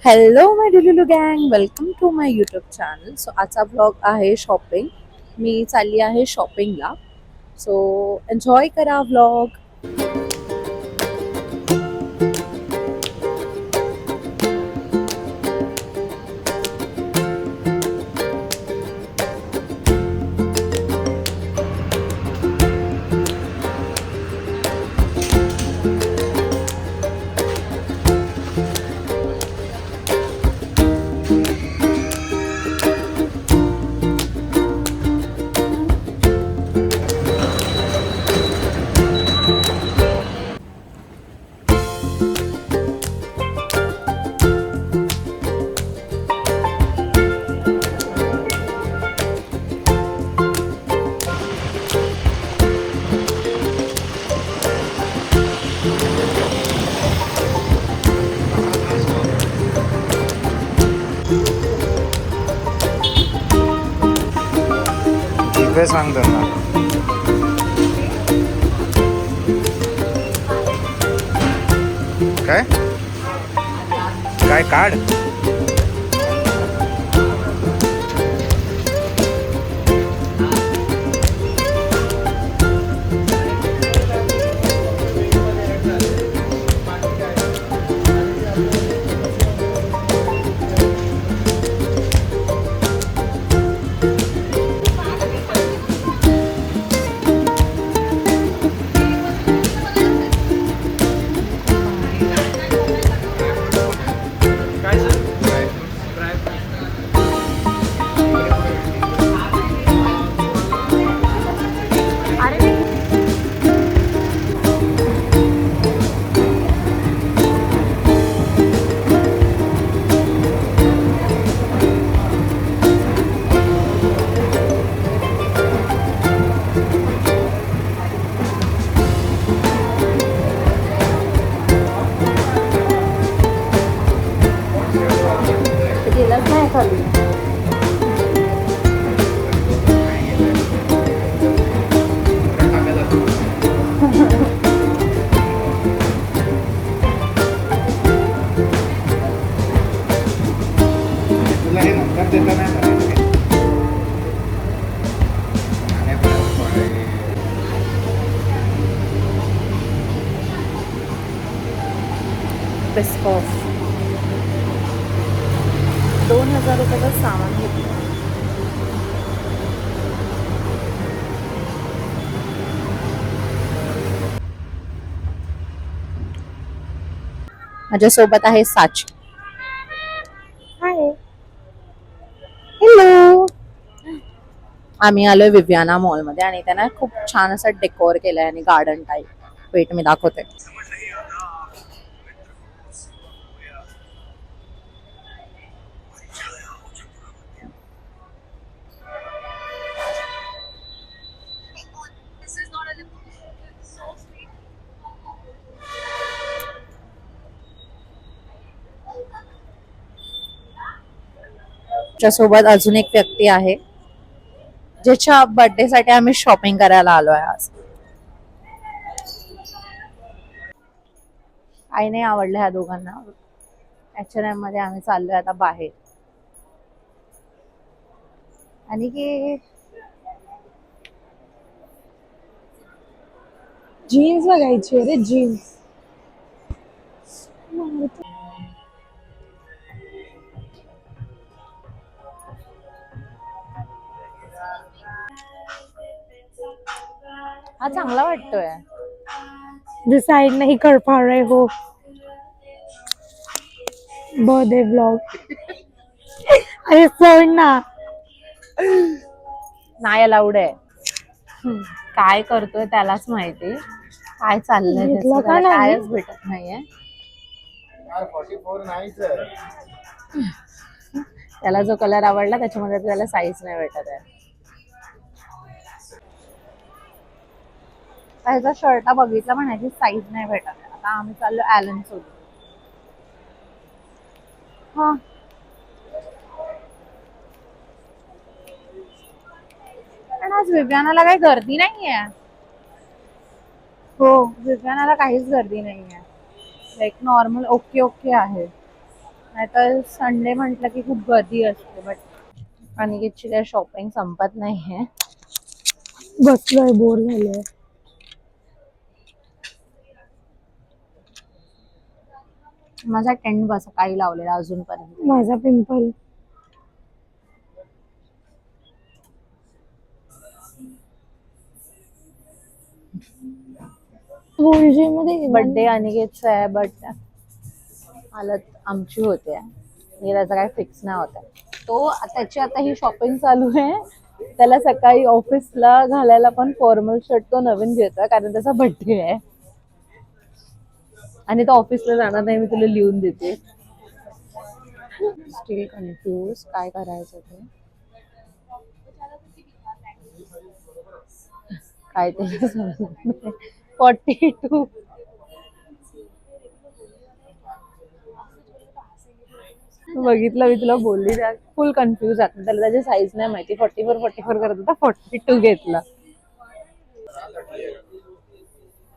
Hello my delulu गँग, welcome to my YouTube channel. So आजचा blog आहे shopping. मी चालली आहे शॉपिंगला. सो एन्जॉय करा ब्लॉग. जीपे सांग त्यांना. काय काय कार्ड? गेलाच नाही खाली. तुला हे नंतर देता नाही बिस्कॉफ 2000 रुपयाचं सामान घेतलं. माझ्यासोबत आहे साची. हाय. हॅलो. आम्ही आलोय विव्याना मॉलमध्ये आणि त्यानं खूप छान असं डेकोर केलंय आणि गार्डन टाईप. वेट मी दाखवते. सोबत अजून एक व्यक्ती आहे ज्याच्या बर्थडे साठी आम्ही शॉपिंग करायला आलोय आज. काही नाही आवडलं ह्या दोघांना. H&M मध्ये आम्ही चाललोय आता बाहेर. आणि की जीन्स बघायची रे, जीन्स. हा चांगला वाटतोय. जो साइड नहीं कर पा रहे हो बर्थडे ब्लॉग. अरे सोड ना. नाही अलाउड आहे. काय करतोय त्यालाच माहिती. काय चाललंय घेतलं त्याचं, का त्याला नाही? कायच भेटत नाहीये. यार 44 नाहीच. त्याला जो कलर आवडला त्याच्यामध्ये त्याला साईज नाही भेटत आहे. त्याचा शर्ट बघितला पण ह्याची साईज नाही भेटत आहे. आता आम्ही चाललो ॲलन सोबत. हा पण आज विव्यानाला काही गर्दी नाहीये. हो, विव्यानाला काहीच गर्दी नाहीये. लाईक नॉर्मल ओके ओके आहे. नाहीतर संडे म्हटलं की खूप गर्दी असते. बट अनिकेतची काही शॉपिंग संपत नाहीये. बसलोय, बोर झालोय. माझा टेंट बस काही लावलेला अजूनपर्यंत. माझा पिंपल. गोल्जी मध्ये बर्थडे अनिकेतचा आहे बट हालत आमची होते. हे त्याचा काही फिक्स नाही होत आहे. तो त्याची आता ही शॉपिंग चालू आहे. त्याला सकाळी ऑफिसला घालायला पण फॉर्मल शर्ट तो नवीन घेतोय कारण त्याचा बर्थडे आहे. आणि तो ऑफिसला जाणार नाही, मी तुला लिहून देते. स्टील कन्फ्यूज काय करायचं ते. काय ते 42. बघितलं, मी तुला बोलली फुल कन्फ्युज आहे. त्याला त्याची साईज नाही माहिती. 44 करत होता, 42 घेतला.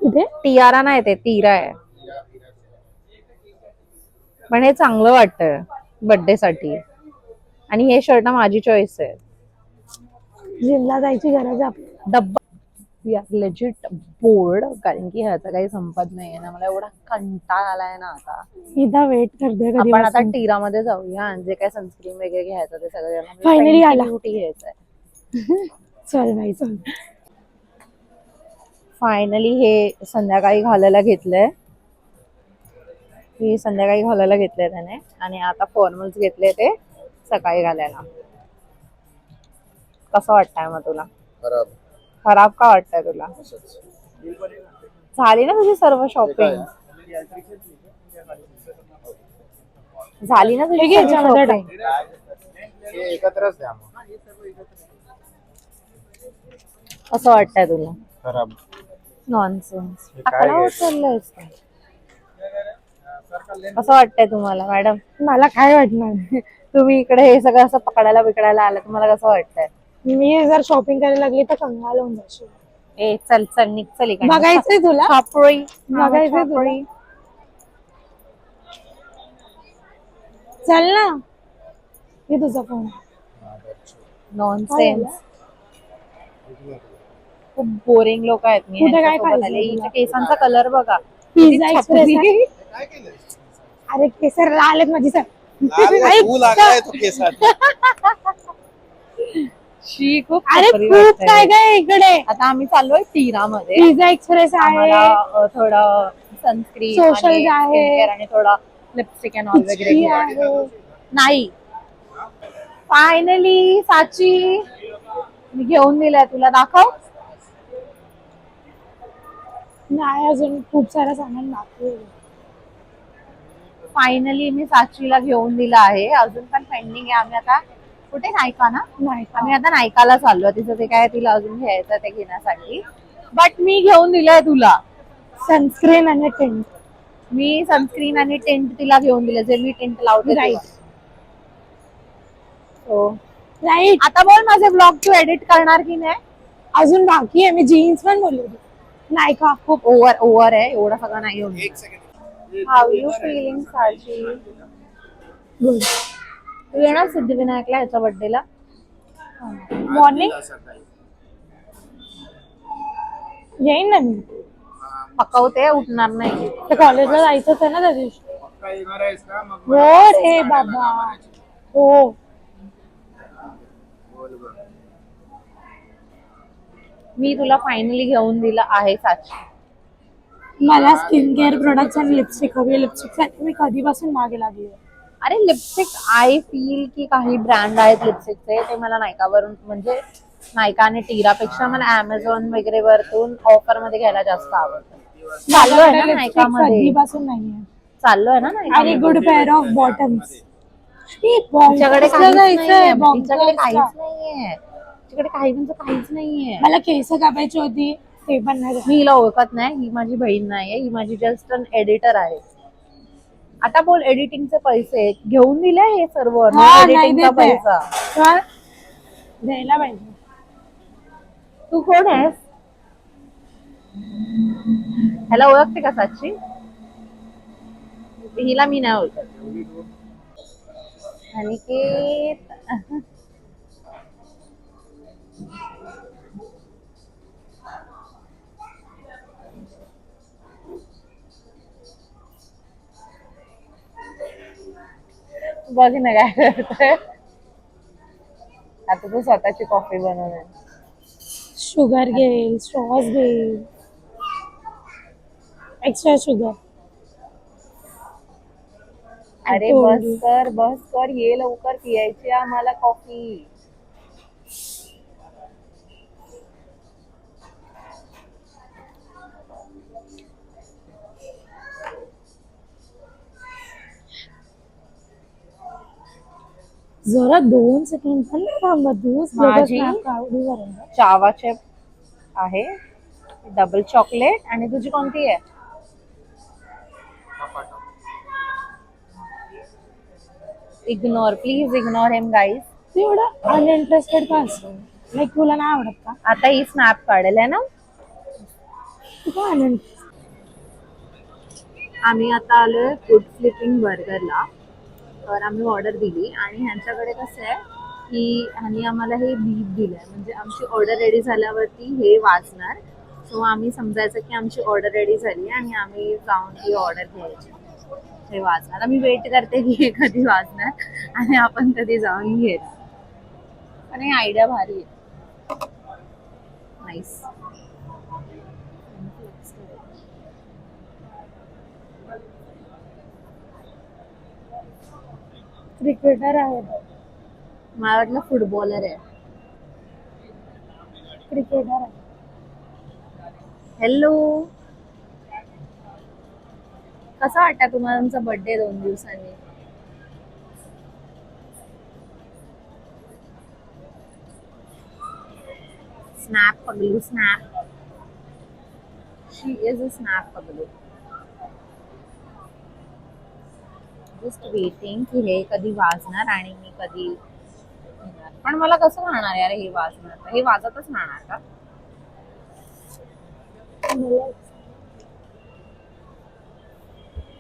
कुठे? तियारा नाही, ते तिरा आहे. पण हे चांगलं वाटतंय बर्थडे साठी. आणि हे शर्ट माझी चॉईस आहे. जिमला जायची गरज आहे आपल्याला. डब्बा लेजिट बोर्ड कारण की ह्याचा काही संपत नाहीये ना. मला एवढा कंटाळा आलाय ना आता. इथं वेट करते कधी. आपण आता टीरामध्ये जाऊया आणि जे काय सनस्क्रीन वगैरे घ्यायचं ते सगळं Finally आला. घ्यायचंय. चल बाई चल. फायनली हे संध्याकाळी घालायला घेतलंय. ही संध्याकाळी घालायला घेतलंय त्याने. आणि आता फॉर्मल्स घेतले ते सकाळी घालायला. कसं वाटतंय मग तुला? खराब का वाटतंय तुला? झाली ना तुझी सर्व शॉपिंग? झाली ना तुझी सर्व शॉपिंग? एकत्रच द्या मग. असं वाटतंय तुला? खराब. नॉनसेन्स. हे काय अकरा चाललंयस का? कसं वाटतंय तुम्हाला मॅडम? मला काय वाटणार? तुम्ही इकडे हे सगळं असं पकडायला बिकडायला आलं, तुम्हाला कसं वाटतंय? मी जर शॉपिंग करायला लागली तर कंगाल होऊन जाशील. ए चल चल निघ चल इकडे. बघायचंय तुला? छापरोळी. बघायचंय तुला? चल ना. हे तुझा फोन. नॉनसेन्स. खूप बोरिंग लोक आहेत. मी कुठे काय यांच्यासोबत खायचं आले. तुला? हिच्या केसांचा कलर बघा. पिझ्झा किती एक्सप्रेस छपरी. आहे. काय केलं? अरे केसर लाल आहेत माझी सर. लागलाय तो केसात. शी खूप अरे छपरी खूप वाटते. काय काय इकडे. आता आम्ही चाललोय टीरामध्ये. पिझ्झा एक्सप्रेस आहे. आम्हाला थोडं सनस्क्रीन Socials आहे. आणि थोडं लिपस्टिक अँड ऑल वगैरे ची घ्यायचं. आहे. नाही. फायनली साची मी घेऊन दिलाय तुला. दाखव. नाही अजून खूप सारं सामान बाकी आहे. फायनली मी साचीला घेऊन दिला आहे. अजून पण पेंडिंग आहे. आम्ही आता कुठे नायका ना. नाही आम्ही आता नायकाला चाललो. तिचं ते काय तिला अजून घ्यायचं ते घेण्यासाठी. बट मी घेऊन दिलंय तुला. सनस्क्रीन आणि टेंट. मी सनस्क्रीन आणि टेंट तिला घेऊन दिलं, जे मी टेंट लावते. राईट. हो राईट. आता बोल माझे ब्लॉग तू एडिट करणार की नाही? अजून बाकी आहे. मी जीन्स पण बोलली होती. नाही का? खूप ओव्हर आहे. एवढं सगळं नाही होत. एक सेकंड. हाऊ यू फिलिंग साची? गुड. तू येणार सिद्धिविनायकला ह्याच्या बर्थडेला? मॉर्निंग येईन ना मी. पकवते, उठणार नाही. तर कॉलेजला जायचंच आहे ना त्या दिवशी. पक्का येणार आहेस का? मग हो रे बाबा. हो. बोल बघ. मी तुला फायनली घेऊन दिलं आहे साची. मला स्किन केअर प्रोडक्ट्स आणि लिपस्टिक हवी. लिपस्टिक साठी मी कधीपासून मागे लागली. अरे लिपस्टिक आय फील की काही ब्रँड आहेत लिपस्टिकचे ते मला नायकावरून म्हणजे नायका आणि टीरापेक्षा मला अमेझॉन वगैरे वरतून ऑफर मध्ये घ्यायला जास्त आवडतं. चाललोय ना नायकामध्ये. कधीपासून नाहीये. चाललोय ना नायका. आणि गुड पेअर ऑफ बॉटम्स. तिच्याकडे काहीच नाहीये. तिच्याकडे काहीच मला नाहीये. तिच्याकडे काहीच नाहीये. केस कापायची होती ते पण नाही. मी हिला ओळखत नाही. ही माझी बहीण नाहीये. ही माझी जस्ट अन एडिटर आहे. आता बोल एडिटिंगचे पैसे घेऊन दिले हे सर्व. हा, नाही एडिटिंगचा देते. पैसा तर द्यायला पाहिजे. तू कोण आहेस? ह्याला ओळखते का साची? हिला मी नाही ओळखत. अनिकेत बघ ना काय करतोय. आता तू स्वतःची कॉफी बनवणार. शुगर घेईल, स्ट्रॉस घेईल, एक्स्ट्रा शुगर. अरे बस कर ये लवकर पियायची आहे आम्हाला कॉफी. जरा 2 सेकंड पण नाही थांबत तूच. माझी आवडीवर चावाचे आहे डबल चॉकलेट. आणि तुझी कोणती आहे? Ignore please ignore him guys. तू एवढं अनइंटरेस्टेड का असतो? लाईक तुला नाही आवडत का? आता ही स्नॅप काढेल आहे ना. तू का अनइंटरेस्टेड? आम्ही आता आलोय फूड फ्लिपिंग बर्गरला. तर आम्ही ऑर्डर दिली आणि ह्यांच्याकडे कसं आहे की ह्यांनी आम्हाला हे बीप दिलंय. म्हणजे आमची ऑर्डर रेडी झाल्यावरती हे वाजणार. सो आम्ही समजायचं की आमची ऑर्डर रेडी झाली आणि आम्ही जाऊन ती ऑर्डर घ्यायची. हे वाजणार. आम्ही वेट करते की हे कधी वाजणार आणि आपण कधी जाऊन घेणार. पण हे आयडिया भारी आहे. नाईस. क्रिकेटर आहे तो. मला वाटलं फुटबॉलर आहे. क्रिकेटर आहे. हॅलो. कसा वाटता तुम्हाला तुमचा बर्थडे 2 दिवसांनी? स्नॅप पगलू snap. She is a snap पगलू. जस्ट वेटिंग की हे कधी वाजणार आणि मी कधी घेणार. पण मला कसं राहणार यार हे वाजणार. हे वाजतच राहणार का?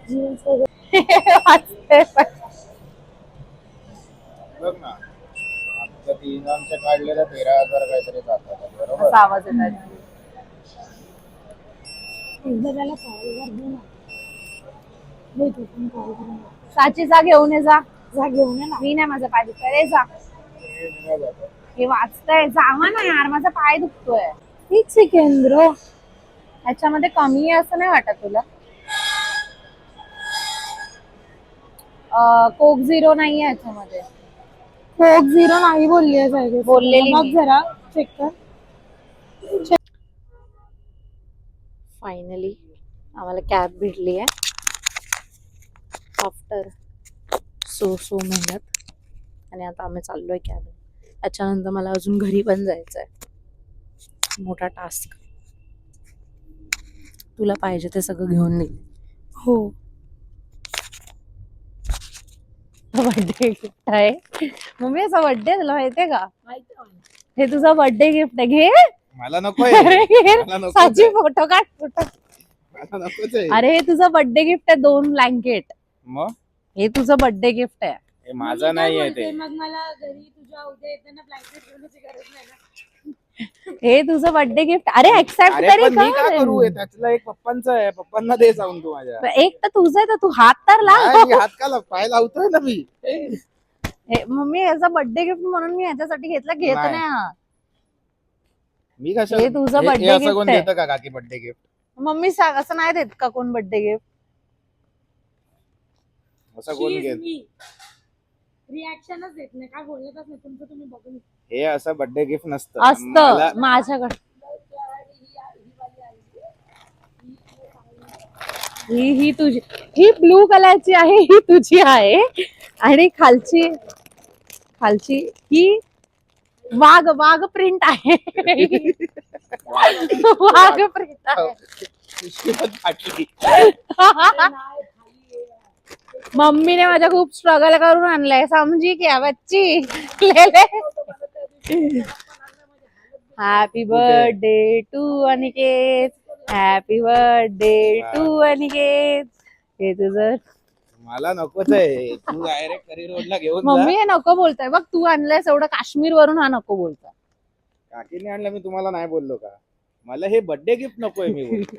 जीन्स वगैरे. वाजतंय पण. बघ ना आमच्या 3 आमच्या काढलेल्या 13,000 काहीतरी जातात बरोबर. असा आवाज येतात. एकदा त्याला कॉल कर दे ना. नाही तू पण कॉल करून बघ. साची जा घेऊन ये जा. जा घेऊन ये ना. मी नाही माझा पाय दुखतोय. रे जा. हे निघा जातं. हे वाजतंय. जावा ना यार माझा पाय दुखतोय. 1 सेकंड रो. ह्याच्यामध्ये कमी आहे असं नाही वाटत तुला? कोक झिरो नाहीये ह्याच्यामध्ये. कोक झिरो नाही बोलली आहे सायली. बोललेली बघ मी. जरा चेक कर. फायनली आम्हाला कॅब भेटली आहे आफ्टर सो मेहनत. आणि आता आम्ही चाललोय कॅब. त्याच्यानंतर मला अजून घरी पण जायचंय. मोठा टास्क. तुला पाहिजे ते सगळं घेऊन दे. हो. बर्थडे गिफ्ट आहे. मम्मी असा बर्थडे तुला माहितीये का? हे तुझा बर्थडे गिफ्ट आहे. घे. मला नकोय. अरे घे. मला नकोच साची आहे. फोटो काढ फोटो. मला नकोच आहे. अरे हे तुझं बर्थडे गिफ्ट आहे. 2 ब्लँकेट. मग हे तुझं बर्थडे गिफ्ट आहे. हे माझा नाही आहे ते. मग मला घरी तुझ्या उद्या येताना ब्लँकेट घेण्याची गरज नाही ना. हे तुझं बर्थडे गिफ्ट. अरे एक्सेप्ट अरे तरी पण मी का कर. करू? हे त्यातलं एक पप्पांचं आहे. पप्पांना दे जाऊन तू माझ्या. एक तर तुझं आहे तर तू हात तर नाही, लाव. मी हात का पाय लावतोय ना मी. मम्मी याचा बर्थडे गिफ्ट म्हणून मी ह्याच्यासाठी घेतला. घेत नाही. नाही हा. मी कसं हे तुझं हे birthday असं gift कोण आहे. देतं का काकी बर्थडे गिफ्ट? मम्मी सांग असं नाही देत का कोण बर्थडे गिफ्ट? असं कोण घेत? रिॲक्शनच देत नाही. काय बोलतच नाही. तुमचं तुम्ही बघून. हे असं बर्थडे गिफ्ट नसतं. असतं माझ्याकडे. ही तुझी. ही ब्लू कलरची आहे. ही तुझी आहे. आणि खालची ही वाघ प्रिंट आहे. वाघ प्रिंट आहे. फाटली. मम्मीने माझ्या खूप स्ट्रगल करून आणलंय. समजी क्या बच्ची. ले ले. Happy birthday to Aniket. Happy birthday to Aniket. हे तुझं मला नकोच आहे, तू डायरेक्ट करी रोडला घेऊन जा. मम्मी हे नको बोलताय बघ, तू आणलंयस एवढं काश्मीर वरून, हा नको बोलताय. काकीने आणलं, मी तुम्हाला नाही बोललो का? मला हे बर्थडे गिफ्ट नकोय, मी बोलतो.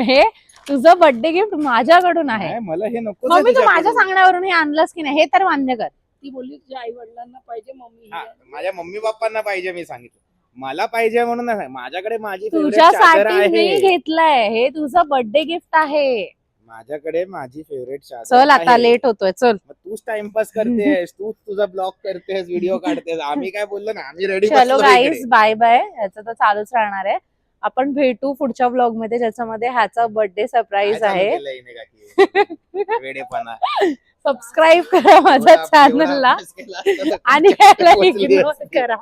हे तुझं बर्थडे गिफ्ट माझ्याकडून आहे. नाही, मला हे नको. मम्मी तू माझ्या सांगण्यावरून हे आणलंस की नाही हे तर मान्य कर. ती बोलली तुझ्या आई वडिलांना पाहिजे मम्मी माझ्या मम्मी पप्पांना पाहिजे, मी सांगितलं मला पाहिजे म्हणून नाही. माझ्याकडे माझी favorite चादर तुझ्यासाठी मी आहे. घेतलंय, हे तुझं बर्थडे गिफ्ट आहे. माझ्याकडे माझी फेवरेट चादर चल आता आहे. लेट होतोय, चल. मग तूच टाइमपास करतेस, तूच तुझा ब्लॉग करतेस, व्हिडिओ काढतेस. आम्ही काय बोललो ना, आम्ही रेडी. चलो गाईज, बाय बाय. ह्याचं तर चालूच राहणार आहे. आपण भेटू पुढच्या ब्लॉग मध्ये, ज्याच्यामध्ये ह्याचा बर्थडे सरप्राईज आहे. वेडेपणा. सबस्क्राईब करा माझ्या चॅनलला आणि ह्याला इग्नोर करा.